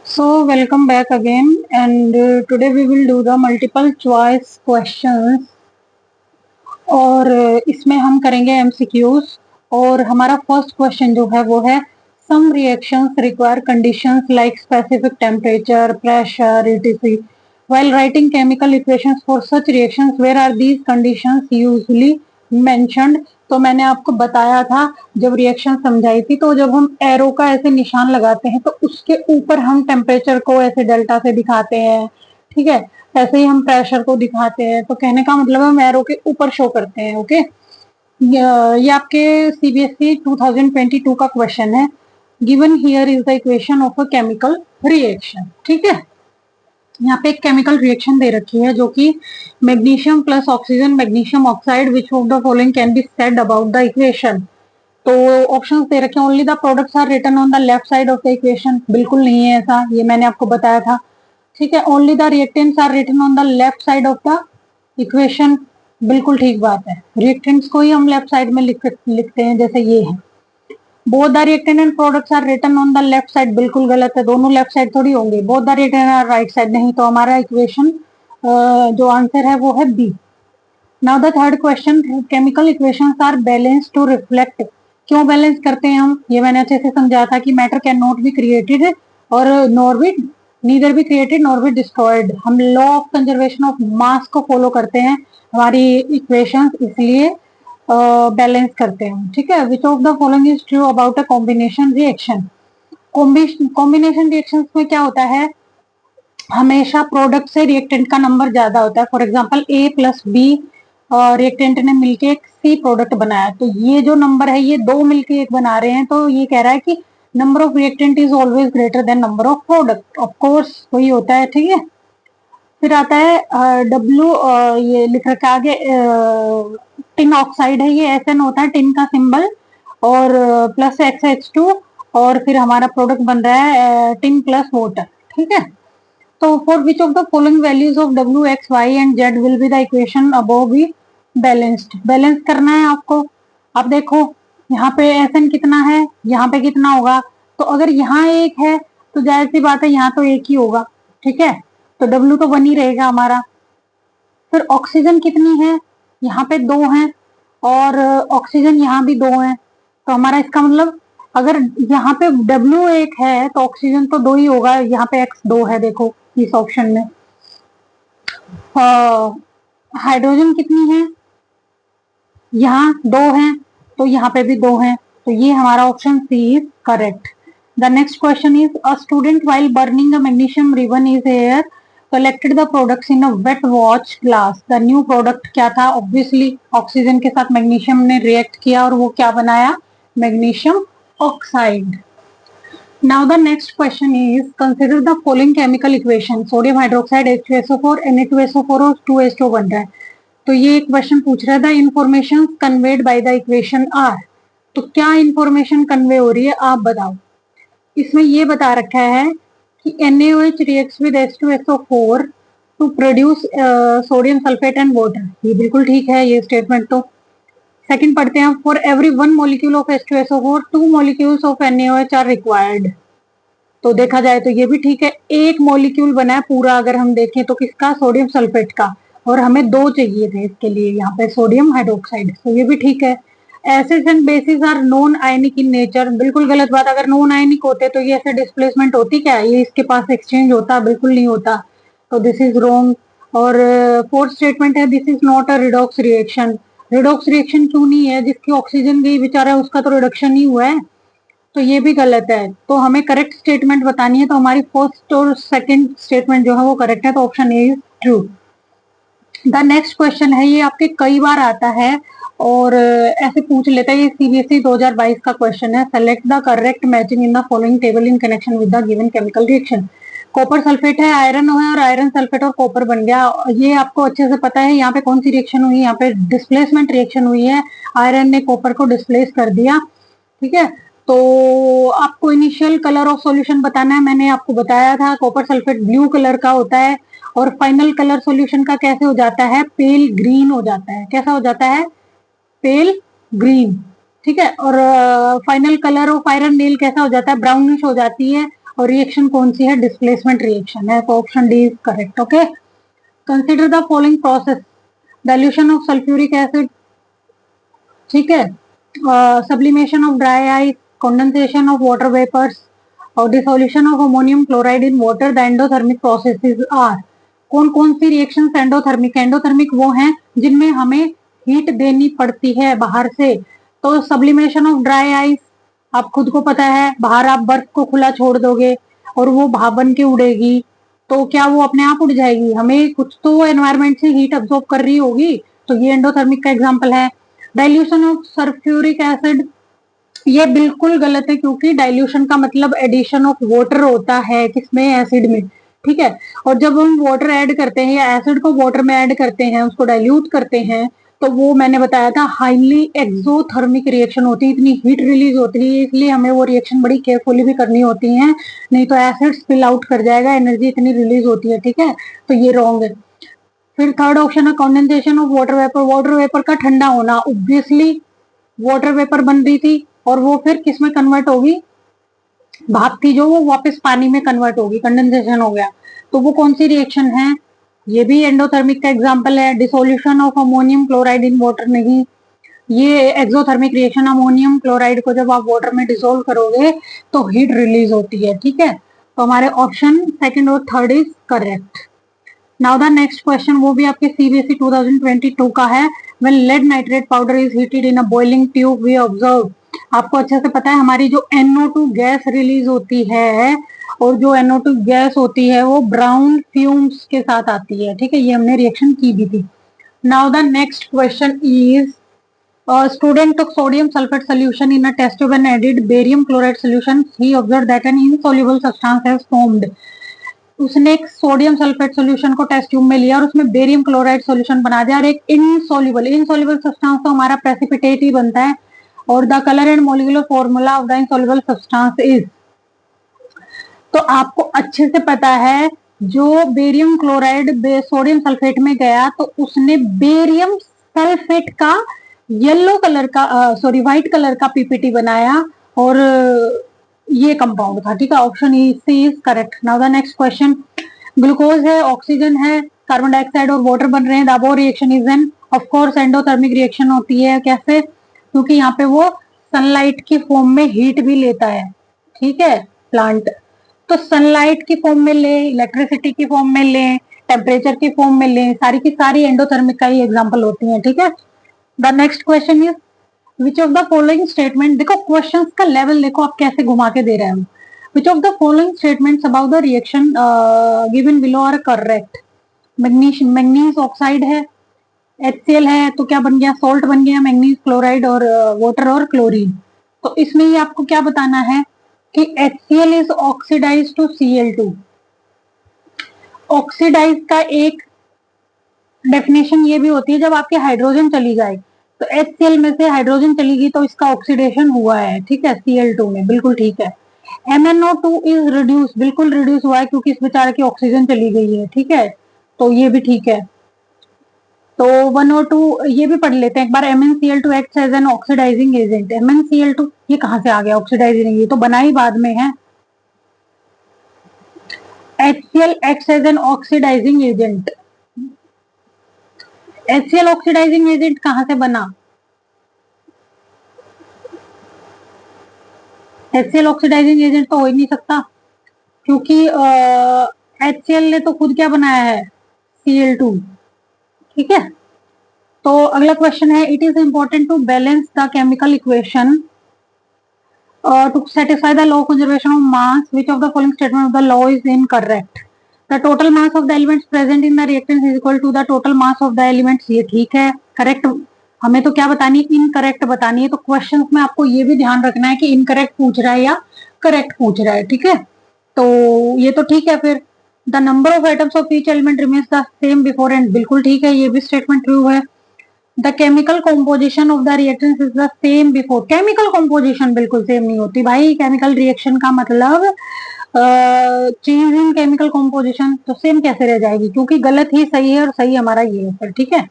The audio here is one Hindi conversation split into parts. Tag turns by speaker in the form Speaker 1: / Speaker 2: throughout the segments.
Speaker 1: So welcome back again, and today we will do the multiple choice questions और इसमें हम करेंगे MCQs। और हमारा फर्स्ट क्वेश्चन जो है वो है some reactions require conditions like specific temperature, pressure, etc. While writing chemical equations for such reactions, where are these conditions usually mentioned? तो मैंने आपको बताया था जब रिएक्शन समझाई थी, तो जब हम एरो का ऐसे निशान लगाते हैं तो उसके ऊपर हम टेम्परेचर को ऐसे डेल्टा से दिखाते हैं, ठीक है। ऐसे ही हम प्रेशर को दिखाते हैं, तो कहने का मतलब हम एरो के ऊपर शो करते हैं। ओके, ये आपके सीबीएसई 2022 का क्वेश्चन है। Given here is the equation of a chemical reaction, ठीक है। यहाँ पे एक केमिकल रिएक्शन दे रखी है जो कि magnesium plus oxygen magnesium oxide, which of the following can be said about the equation. तो ऑप्शंस दे रखे हैं, only the products are written on the left side of the equation. बिल्कुल नहीं है ऐसा, ये मैंने आपको बताया था, ठीक है। Only the reactants are written on the left side of the equation, बिल्कुल ठीक बात है। रिएक्टेंट्स को ही हम लेफ्ट साइड में लिखते हैं, जैसे ये है। Both the reactant and products are written on the left side, बिल्कुल गलत है, दोनों लेफ्ट साइड थोड़ी होंगे। Both the reactant are right side, नहीं, तो हमारा इक्वेशन जो आंसर है वो है B. Now the third question, chemical equations are balance to reflect. क्यों बैलेंस करते हैं हम, ये मैंने अच्छे से समझाया था कि matter can not be created और nor be neither be created nor be destroyed. हम law of conservation of mass को फॉलो करते हैं हमारी इक्वेशंस, इसलिए बैलेंस करते हैं, ठीक है। Which of the following is true about a combination reaction. Combination reactions में क्या होता है, हमेशा प्रोडक्ट से रिएक्टेंट का नंबर ज्यादा होता है। For example A plus B reactant ने मिलके एक सी प्रोडक्ट बनाया, तो ये जो नंबर है ये दो मिलके एक बना रहे हैं, तो ये कह रहा है कि number of reactant is always greater than number of product. Of course वही होता है, ठीक है। फिर आता है डब्ल्यू, ये लिख रखा है आगे, टिन ऑक्साइड है, ये एसएन होता है टिन का सिंबल, और प्लस XH2, और फिर हमारा प्रोडक्ट बन रहा है टिन प्लस वाटर, ठीक है। तो for which of the following values of W X Y and Z will be the equation above be balanced. Balance करना है आपको। अब देखो यहाँ पे एसएन कितना है, यहाँ पे कितना होगा, तो अगर यहाँ एक है तो जाहिर सी बात है यहाँ तो एक ही होगा, ठीक है। तो डब्ल्यू तो वन ही रहेगा हमारा। फिर ऑक्सीजन कितनी है, यहाँ पे दो हैं, और ऑक्सीजन यहाँ भी दो है, तो हमारा इसका मतलब अगर यहाँ पे डब्ल्यू एक है तो ऑक्सीजन तो दो ही होगा। यहाँ पे एक्स दो है, देखो इस ऑप्शन में। हाइड्रोजन कितनी है, यहाँ दो हैं, तो यहाँ पे भी दो हैं, तो ये हमारा option C is correct. The next question is, a student while burning a magnesium ribbon is air collected the products in a wet watch glass. The new product क्या था, ऑब्वियसली ऑक्सीजन के साथ मैग्नीशियम ने रिएक्ट किया और वो क्या बनाया, magnesium oxide. Now the next question is, consider the following chemical equation, sodium hydroxide H2SO4 Na2SO4 और 2H2 बन रहा है। तो ये क्वेश्चन पूछ रहा है, the information conveyed by the equation are. तो क्या इंफॉर्मेशन कन्वे हो रही है आप बताओ। इसमें ये बता रखा है कि NaOH reacts with H2SO4 to produce sodium sulphate and water. ये बिल्कुल ठीक है ये स्टेटमेंट तो। सेकंड पढ़ते हैं, for every one molecule of H2SO4 two molecules of NaOH are required. तो देखा जाए तो ये भी ठीक है, एक मॉलिक्यूल बना है पूरा अगर हम देखें तो किसका, सोडियम सल्फेट का, और हमें दो चाहिए थे इसके लिए यहाँ पे सोडियम हाइड्रोक्साइड, तो ये भी ठीक है। Acids and bases are non ionic in nature, बिल्कुल गलत बात। अगर नॉन आयनिक होते तो ये ऐसे डिस्प्लेसमेंट होती क्या, ये इसके पास एक्सचेंज होता, बिल्कुल नहीं होता, तो दिस इज रॉन्ग। और फोर्थ स्टेटमेंट है, this is not a redox reaction. Redox reaction क्यों नहीं है, जिसकी ऑक्सीजन गई बेचारा उसका तो रिडक्शन ही हुआ है, तो ये भी गलत है। तो हमें करेक्ट स्टेटमेंट बतानी है, तो हमारी फर्स्ट और सेकंड स्टेटमेंट जो है वो करेक्ट है, तो option A is true. The next question है, ये आपके कई बार आता है और ऐसे पूछ लेता है, ये सीबीएसई 2022 का क्वेश्चन है। Select the correct matching in the following table in connection with the given chemical reaction. Copper sulphate है, आयरन है, और आयरन सल्फेट और कॉपर बन गया। ये आपको अच्छे से पता है, यहाँ पे कौन सी रिएक्शन हुई, यहाँ पे डिस्प्लेसमेंट रिएक्शन हुई है, आयरन ने कॉपर को डिस्प्लेस कर दिया, ठीक है। तो आपको इनिशियल कलर ऑफ सॉल्यूशन बताना है, मैंने आपको बताया था कॉपर सल्फेट ब्लू कलर का होता है, और फाइनल कलर सॉल्यूशन का कैसे हो जाता है, पेल ग्रीन हो जाता है। कैसा हो जाता है, पेल ग्रीन, ठीक है। और final colour of iron nail कैसा हो जाता है, ब्राउनिश हो जाती है, और रिएक्शन कौन सी है, डिस्प्लेसमेंट रिएक्शन है, तो option D is correct. Okay, consider the following process, dilution of sulphuric acid, ठीक है, sublimation of dry ice, condensation of water vapours और dissolution of ammonium chloride in water, the endothermic processes are. कौन कौन सी रिएक्शन एंडोथर्मिक, एंडोथर्मिक वो हैं जिनमें हमें हीट देनी पड़ती है बाहर से। तो सब्लिमेशन ऑफ ड्राई आइस, आप खुद को पता है बाहर आप बर्फ को खुला छोड़ दोगे और वो भाप बन के उड़ेगी, तो क्या वो अपने आप उड़ जाएगी, हमें कुछ तो एनवायरमेंट से हीट अब्सॉर्ब कर रही होगी, तो ये एंडोथर्मिक का एग्जांपल है। डाइल्यूशन ऑफ सल्फ्यूरिक एसिड, ये बिल्कुल गलत है क्योंकि डाइल्यूशन का मतलब एडिशन ऑफ वाटर होता है, किसमें, एसिड में, ठीक है। और जब हम वाटर ऐड करते हैं या एसिड को वाटर में ऐड करते हैं, उसको डाइल्यूट करते हैं, तो वो मैंने बताया था हाईली एक्सोथर्मिक रिएक्शन होती है, इतनी हीट रिलीज होती है, इसलिए हमें वो रिएक्शन बड़ी केयरफुली भी करनी होती है, नहीं तो एसिड स्पिल आउट कर जाएगा, एनर्जी इतनी रिलीज होती है, ठीक है, तो ये रॉन्ग है। फिर थर्ड ऑप्शन है condensation of water vapour, water vapour का ठंडा होना, ऑब्वियसली वाटर वेपर बन रही थी और वो फिर किस में कन्वर्ट होगी, भाप थी जो, वो वापस पानी में कन्वर्ट होगी, कंडेंसेशन हो गया, तो वो कौन सी रिएक्शन है, ये भी एंडोथर्मिक का एग्जांपल है। Dissolution of ammonium chloride in water नहीं, ये एक्सोथर्मिक रिएक्शन, अमोनियम क्लोराइड को जब आप वाटर में डिसोल्व करोगे तो हीट रिलीज होती है, ठीक है, तो हमारे ऑप्शन सेकंड और third is correct. Now the next question, वो भी आपके सीबीएसई 2022 का है। When lead nitrate powder is heated in a boiling tube we observe, आपको अच्छे से पता है हमारी जो NO2 गैस रिलीज होती है, और जो NO2 गैस होती है वो ब्राउन फ्यूम्स के साथ आती है, ठीक है, ये हमने रिएक्शन की भी थी। Now the next question is, student took sodium sulfate solution in a test tube and added barium chloride solution. He observed that an insoluble substance has formed. उसने एक सोडियम सल्फेट सॉल्यूशन को टेस्ट ट्यूब में लिया और उसमें बेरियम क्लोराइड सॉल्यूशन बना दिया, और एक इनसॉल्युबल सब्सटेंस तो हमारा प्रेसिपिटेट ही बनता है, और the colour and molecular formula of the insoluble substance is, तो आपको अच्छे से पता है जो बेरियम क्लोराइड सोडियम सल्फेट में गया तो उसने बेरियम सल्फेट का येलो कलर का, सॉरी व्हाइट कलर का पीपीटी बनाया, और ये कंपाउंड था, ठीक है, option E C is correct. Now the next question, glucose है, ऑक्सीजन है, कार्बन डाइऑक्साइड और वाटर बन रहे हैं, the above reaction is an, of course endothermic reaction होती है, कैसे, क्योंकि यहाँ पे वो सनलाइट की फॉर्म में हीट भी लेता है, ठीक है, प्लांट, तो सनलाइट की फॉर्म में ले, इलेक्ट्रिसिटी की फॉर्म में ले, टेम्परेचर की फॉर्म में ले, सारी की सारी एंडोथर्मिक का ही एग्जांपल होती है, ठीक है। The next question is, which of the following statement, देखो क्वेश्चंस का लेवल देखो आप कैसे घुमा के दे रहे हैं, which of the following statements about the reaction given below are correct. Manganese oxide है, HCl है, तो क्या बन गया, सॉल्ट बन गया, मैग्नीज क्लोराइड और वाटर और क्लोरीन, तो इसमें ही आपको क्या बताना है कि HCl is oxidise to Cl2। Oxidise का एक डेफिनेशन ये भी होती है जब आपकी हाइड्रोजन चली जाए, तो HCl में से हाइड्रोजन चली गई तो इसका ऑक्सीडेशन हुआ है, ठीक है, Cl2 में, बिल्कुल ठीक है। MnO2 इज रिड्यूस, बिल्कुल रिड्यूस हुआ है क्योंकि इस बेचारे की ऑक्सीजन चली गई है, ठीक है, तो ये भी ठीक है। तो 1O2 ये भी पढ़ लेते हैं एक बार, MnCl2 acts as an oxidising agent, MnCl2 ये कहां से आ गया ऑक्सीडाइजिंग, ये तो बना ही बाद में है। HCl acts as an oxidising agent, HCl oxidising agent कहां से बना, HCl ऑक्सीडाइजिंग एजेंट तो हो ही नहीं सकता क्योंकि HCl ने तो खुद क्या बनाया है, Cl2, ठीक है। तो अगला क्वेश्चन है, it is important to balance the chemical equation to satisfy the law of conservation of mass, which of the following statement of the law is incorrect? The total mass of the elements present in the reactants is equal to the total mass of the elements, ये ठीक है, करेक्ट। हमें तो क्या बतानी है, इनकरेक्ट बतानी है, तो क्वेश्चन में आपको ये भी ध्यान रखना है कि इनकरेक्ट पूछ रहा है या करेक्ट पूछ रहा है, ठीक है, तो ये तो ठीक है। फिर the number of atoms of each element remains the same before and, बिल्कुल ठीक है, ये भी स्टेटमेंट ट्रू है। The chemical composition of the reactant is the same before, chemical composition बिल्कुल सेम नहीं होती भाई, केमिकल रिएक्शन का मतलब चेंज इन केमिकल कॉम्पोजिशन, तो सेम कैसे रह जाएगी, क्योंकि गलत ही सही है और सही हमारा ये है, ठीक है।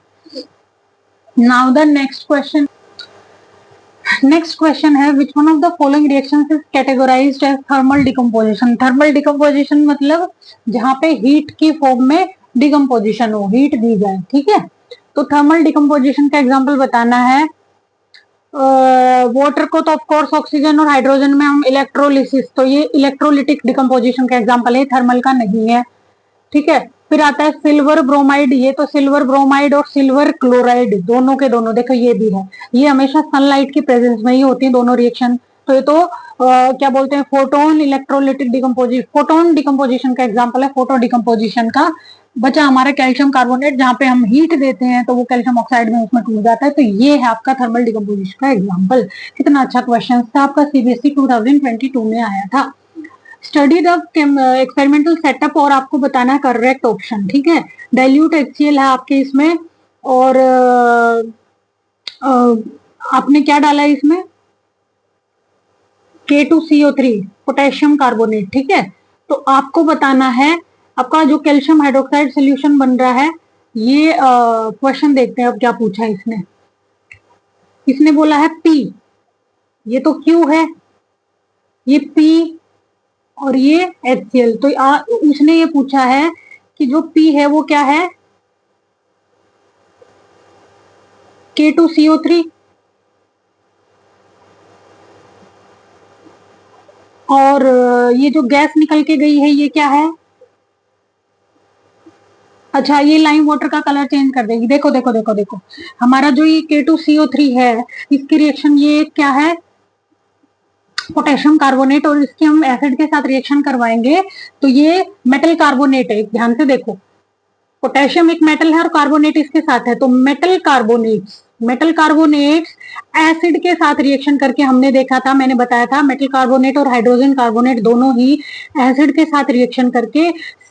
Speaker 1: Now the next question, next question है which one of the following reactions is categorised as thermal decomposition. Thermal decomposition मतलब जहां पे हीट की फॉर्म में डिकम्पोजिशन हो, हीट दी जाए, ठीक है। तो थर्मल डिकम्पोजिशन का एग्जांपल बताना है। वाटर को तो ऑफकोर्स ऑक्सीजन और हाइड्रोजन में हम इलेक्ट्रोलिसिस, तो ये इलेक्ट्रोलिटिक डिकम्पोजिशन का एग्जांपल है, थर्मल का नहीं है, ठीक है। फिर आता है सिल्वर ब्रोमाइड, ये तो सिल्वर ब्रोमाइड और सिल्वर क्लोराइड दोनों के दोनों, देखो ये भी है, ये हमेशा सनलाइट की प्रेजेंस में ही होती है दोनों रिएक्शन। तो ये तो क्या बोलते हैं, photon electrolytic decomposition, photon decomposition का एग्जांपल है, फोटो डिकम्पोजिशन का। बचा हमारा कैल्शियम कार्बोनेट, जहां पे हम हीट देते हैं तो वो कैल्शियम ऑक्साइड में उसमें टूट जाता है। तो ये है आपका थर्मल डिकम्पोजिशन का एग्जाम्पल। कितना अच्छा क्वेश्चन था, आपका सीबीएसई 2022 में आया था। स्टडी द एक्सपेरिमेंटल सेटअप और आपको बताना है करेक्ट ऑप्शन, ठीक है। डाइल्यूट HCl है आपके इसमें, और आपने क्या डाला है इसमें, K2CO3 पोटेशियम कार्बोनेट, ठीक है। तो आपको बताना है आपका जो कैल्शियम हाइड्रोक्साइड सोल्यूशन बन रहा है, ये क्वेश्चन देखते हैं अब क्या पूछा है इसने। इसने बोला है P, ये तो Q है, ये P और ये HCl। तो उसने ये पूछा है कि जो P है वो क्या है, K2CO3, और ये जो गैस निकल के गई है ये क्या है, अच्छा ये लाइम वाटर का कलर चेंज कर देगी। देखो देखो देखो देखो, हमारा जो ये K2CO3 है, इसकी रिएक्शन ये क्या है, पोटेशियम कार्बोनेट, और इसके हम एसिड के साथ रिएक्शन करवाएंगे तो ये मेटल कार्बोनेट है। ध्यान से देखो, पोटेशियम एक मेटल है और कार्बोनेट इसके साथ है, तो मेटल कार्बोनेट्स एसिड के साथ रिएक्शन करके हमने देखा था, मैंने बताया था, मेटल कार्बोनेट और हाइड्रोजन कार्बोनेट दोनों ही एसिड के साथ रिएक्शन करके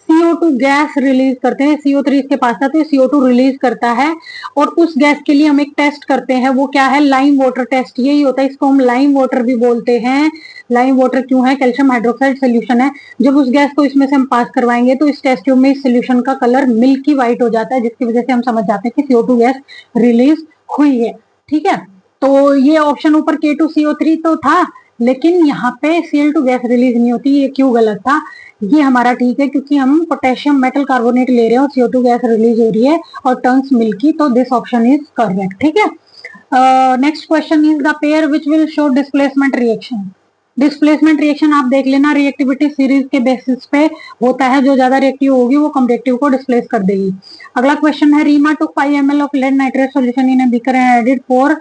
Speaker 1: CO2 गैस रिलीज करते हैं। CO3 इसके पास था तो CO2 रिलीज करता है, और उस गैस के लिए हम एक टेस्ट करते हैं, वो क्या है, लाइम वाटर टेस्ट। यही होता है, इसको हम लाइम वाटर भी बोलते हैं। लाइम वाटर क्यों है, कैल्शियम हाइड्रोक्साइड सोल्यूशन है। जब उस गैस को इसमें से हम पास करवाएंगे तो इस टेस्ट ट्यूब में इस सोल्यूशन का कलर मिल्की व्हाइट हो जाता है, जिसकी वजह से हम समझ जाते हैं कि CO2 गैस रिलीज हुई है, ठीक है। तो ये ऑप्शन ऊपर K2CO3 तो था, लेकिन यहाँ पे Cl2 गैस रिलीज नहीं होती, ये क्यों गलत था। ये हमारा ठीक है, क्योंकि हम पोटेशियम मेटल कार्बोनेट ले रहे हैं और CO2 गैस रिलीज हो रही है और टर्न्स मिल्की, तो दिस ऑप्शन इज करेक्ट, ठीक है। Next question is the pair which will show displacement reaction. Displacement reaction आप देख लेना, रिएक्टिविटी सीरीज के बेसिस पे होता है, जो ज्यादा रिएक्टिव होगी वो कम रिएक्टिव को डिस्प्लेस कर देगी। अगला क्वेश्चन है, Reema to 5 ml of lead nitrate solution in a beaker and added 4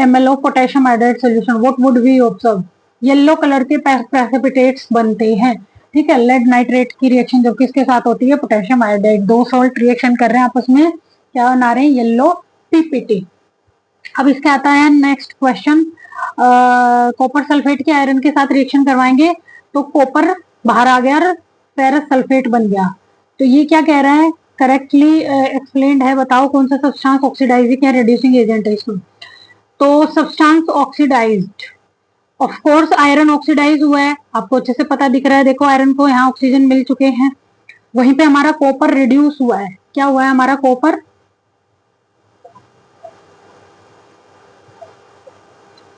Speaker 1: ml of potassium hydrate solution, what would we observe. Yellow colour के प्रेसिपिटेट्स बनते हैं, ठीक है। लेड नाइट्रेट की रिएक्शन जो किसके साथ होती है, पोटेशियम हाइड्रेट, दो सॉल्ट रिएक्शन कर रहे हैं आपस में, क्या बना रहे हैं, येलो PPT। अब इसके आता है नेक्स्ट क्वेश्चन, कॉपर सल्फेट के आयरन के साथ रिएक्शन करवाएंगे तो कॉपर बाहर आ गया और फेरस सल्फेट बन गया। तो ये क्या कह रहा है, करेक्टली एक्सप्लेन्ड है, बताओ कौन सा सब्सटेंस ऑक्सीडाइजिंग या रिड्यूसिंग एजेंट है इसमें। तो substance oxidised, of course iron oxidise हुआ है, आपको अच्छे से पता दिख रहा है, देखो आयरन को यहाँ ऑक्सीजन मिल चुके हैं। वहीं पे हमारा कॉपर रिड्यूस हुआ है, क्या हुआ है हमारा कॉपर,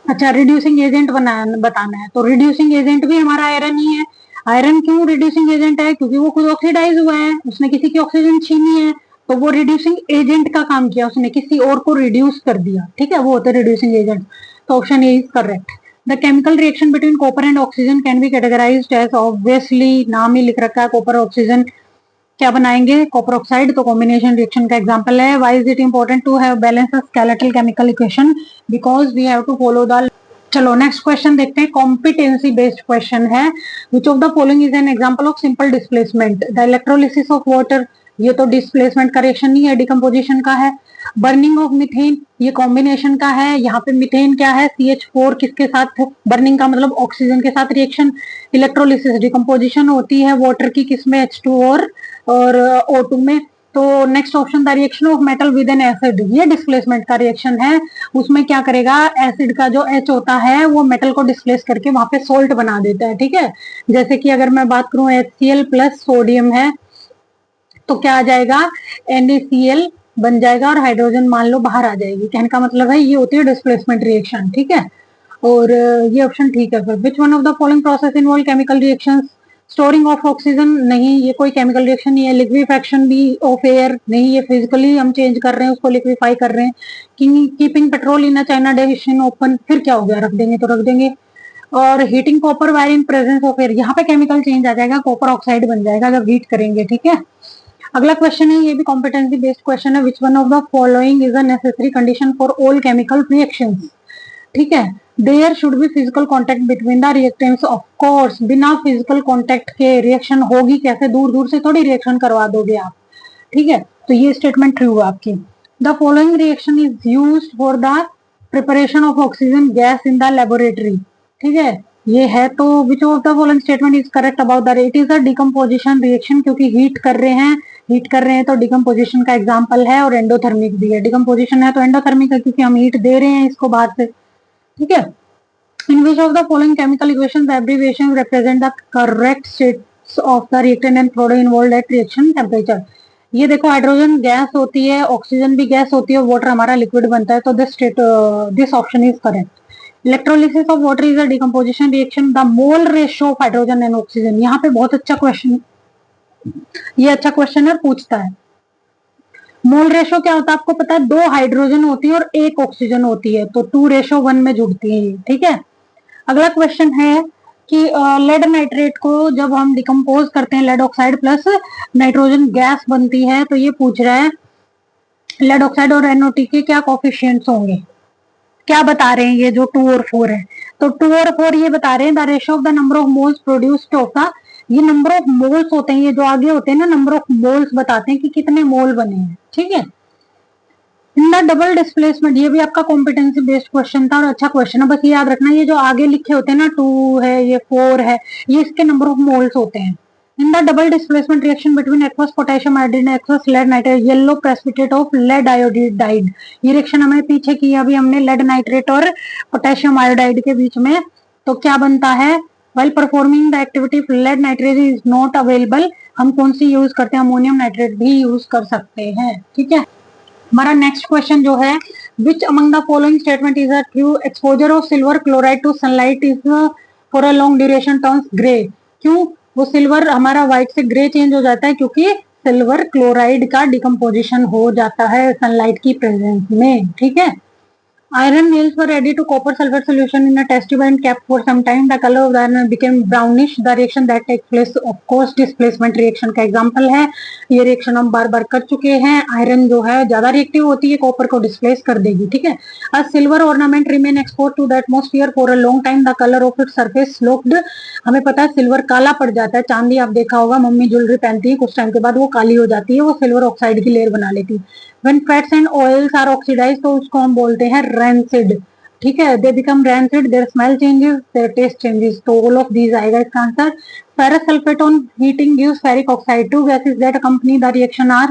Speaker 1: अच्छा रिड्यूसिंग एजेंट बताना है, तो रिड्यूसिंग एजेंट भी हमारा आयरन ही है। आयरन क्यों रिड्यूसिंग एजेंट है, क्योंकि वो खुद ऑक्सीडाइज हुआ है, उसने किसी की ऑक्सीजन छीनी है, तो वो रिड्यूसिंग एजेंट का काम किया, उसने किसी और को रिड्यूस कर दिया, ठीक है, वो होते हैं रिड्यूसिंग एजेंट। तो option A is correct. The chemical reaction between copper and oxygen can be categorised as, obviously नाम ही लिख रखा है, कॉपर ऑक्सीजन क्या बनाएंगे, कॉपर ऑक्साइड, तो कॉम्बिनेशन रिएक्शन का एग्जांपल है। Why is it important to have balance skeletal chemical equation, because we have to follow the. चलो नेक्स्ट क्वेश्चन देखते हैं, कॉम्पिटेंसी बेस्ड क्वेश्चन है। Which of the following is an example of simple displacement, the electrolysis of water, ये तो डिस्प्लेसमेंट का रिएक्शन नहीं है, डिकम्पोजिशन का है। बर्निंग ऑफ मीथेन, ये कॉम्बिनेशन का है, यहाँ पे मीथेन क्या है, CH4 किसके साथ, बर्निंग का मतलब ऑक्सीजन के साथ रिएक्शन। इलेक्ट्रोलिसिस डिकम्पोजिशन होती है वाटर की किसमें, H2 और O2 में। तो next option the reaction of metal with N acid, ये डिस्प्लेसमेंट का रिएक्शन है। उसमें क्या करेगा, एसिड का जो H होता है वो मेटल को डिस्प्लेस करके वहां पे सोल्ट बना देता है, ठीक है। जैसे कि अगर मैं बात करूं HCl प्लस सोडियम है तो क्या आ जाएगा, NaCl बन जाएगा और हाइड्रोजन मान लो बाहर आ जाएगी। कहने का मतलब है ये होती है डिस्प्लेसमेंट रिएक्शन, ठीक है। और ये ऑप्शन ठीक है। फिर विच one of the following process involve chemical reactions? Storing of oxygen नहीं, ये कोई केमिकल रिएक्शन नहीं है। लिक्विफेक्शन भी ऑफ एयर नहीं, ये फिजिकली हम चेंज कर रहे हैं, उसको लिक्विफाई कर रहे हैं। Keeping petrol in China division open, फिर क्या हो गया, रख देंगे तो रख देंगे। और heating copper wire in presence of air, यहाँ पे केमिकल चेंज आ जाएगा, कॉपर ऑक्साइड बन जाएगा जब हीट करेंगे, ठीक है। अगला क्वेश्चन है, ये भी कॉम्पिटेंसी बेस्ड क्वेश्चन है। Which one of the following is a necessary condition for all chemical reactions? ठीक है, there should be physical contact between the reactants. Of course बिना फिजिकल कॉन्टेक्ट के रिएक्शन होगी कैसे? दूर दूर से थोड़ी रिएक्शन करवा दोगे आप, ठीक है। तो ये स्टेटमेंट ट्रू है आपकी। The following reaction is used for the preparation of oxygen gas in the laboratory, ठीक है। ये है तो विच of the following statement is correct about the, it is a decomposition reaction, क्योंकि हीट कर रहे हैं तो डिकम्पोजिशन का एग्जाम्पल है। और एंडोथर्मिक भी है, डिकम्पोजिशन है तो एंडोथर्मिक है क्योंकि हम हीट दे रहे हैं इसको बाहर से, ठीक है। In which of the following chemical equations abbreviation represent the correct states of the reactant and product involved at reaction temperature? ये देखो, हाइड्रोजन गैस होती है, ऑक्सीजन भी गैस होती है, वाटर हमारा लिक्विड बनता है, तो this option is correct. Electrolysis of water is a decomposition reaction. The mole ratio of hydrogen and oxygen, यहाँ पे बहुत अच्छा क्वेश्चन, ये अच्छा क्वेश्चन है, पूछता है। मोल रेशो क्या होता है आपको पता है? 2 हाइड्रोजन होती है और 1 ऑक्सीजन होती है, तो 2:1 में जुड़ती है, ठीक है। अगला क्वेश्चन है कि लेड नाइट्रेट को जब हम डिकम्पोज करते हैं, lead oxide plus nitrogen gas बनती है, तो ये पूछ रहा है लेड ऑक्साइड और NO2 के क्या कोफिशिएंट्स होंगे? क्या बता रहे हैं ये जो 2 और 4 है? तो 2 और 4 ये बता रहे हैं the ratio of the number of moles produced of the, ये नंबर ऑफ मोल्स होते हैं, ये जो आगे होते हैं ना, नंबर ऑफ मोल्स बताते हैं कि कितने मोल बने हैं, ठीक है। इन द डबल डिस्प्लेसमेंट, ये भी आपका कॉम्पिटेंसी बेस्ड क्वेश्चन था और अच्छा क्वेश्चन है। बस ये याद रखना, ये जो आगे लिखे होते हैं ना, 2 है, ये 4 है, ये इसके नंबर ऑफ मोल्स होते हैं। In the double displacement reaction between aqueous potassium iodine aqueous lead nitrate yellow precipitate of lead iodide, ये रिएक्शन हमें पीछे की अभी हमने, लेड नाइट्रेट और पोटेशियम आयोडाइड के बीच में। तो क्या बनता है? while performing the activity lead nitrate is not available, हम कौन सी यूज करते हैं? अमोनियम नाइट्रेट भी यूज कर सकते हैं, ठीक है। हमारा नेक्स्ट क्वेश्चन जो है, which among the following statement is a true? Exposure of silver chloride to sunlight is for a long duration turns grey. क्यों? वो सिल्वर हमारा व्हाइट से ग्रे चेंज हो जाता है क्योंकि सिल्वर क्लोराइड का डिकम्पोजिशन हो जाता है सनलाइट की प्रेजेंस में, ठीक है। Iron nails were added to copper sulfate solution in a test tube and kept for some time. The color of the iron became brownish. The reaction that takes place, of course, displacement reaction का एग्जाम्पल है। ये रिएक्शन हम बार बार कर चुके हैं। आयरन जो है ज्यादा रिएक्टिव होती है, कॉपर को डिस्प्लेस कर देगी, ठीक है। A silver ornament remain exposed to the atmosphere for a long time. The color of its surface sloped. हमें पता है सिल्वर काला पड़ जाता है। चांदी आप देखा होगा, मम्मी ज्वेलरी पहनती है, कुछ टाइम के बाद वो काली हो जाती है, वो सिल्वर ऑक्साइड की लेयर बना लेती है। When fats and oils are oxidized, तो उसको हम बोलते हैं rancid, ठीक है। They become rancid, their smell changes, their taste changes. तो all of these आएगा इसका answer. Ferrous sulfate on heating gives ferric oxide. Two gases that accompany the reaction are,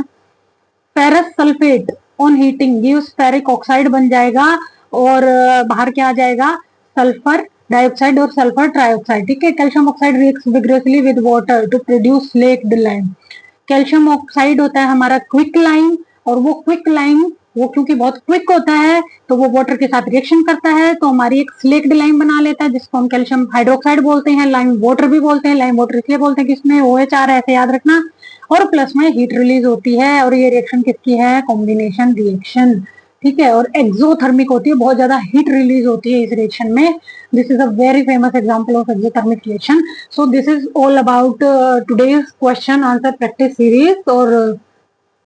Speaker 1: ferrous sulfate on heating gives ferric oxide बन जाएगा और बाहर क्या आ जाएगा? सल्फर डाइऑक्साइड और सल्फर ट्राइऑक्साइड, ठीक है। Calcium oxide reacts vigorously with water to produce slaked lime. Calcium oxide होता है हमारा क्विक लाइम, और वो क्विक लाइम वो क्योंकि बहुत क्विक होता है तो वो वाटर के साथ रिएक्शन करता है, तो हमारी एक स्लेक्ड लाइम बना लेता है जिसको हम कैल्शियम हाइड्रोक्साइड बोलते हैं। लाइम वाटर भी बोलते हैं, लाइम वाटर इसलिए बोलते हैं कि इसमें OH है, ऐसे याद रखना। और प्लस में हीट रिलीज होती है, और ये रिएक्शन किसकी है? कॉम्बिनेशन रिएक्शन, ठीक है। और एक्सोथर्मिक होती है, बहुत ज्यादा हीट रिलीज होती है इस रिएक्शन में। This is a very famous example of exothermic reaction. So this is all about today's question answer practice series. और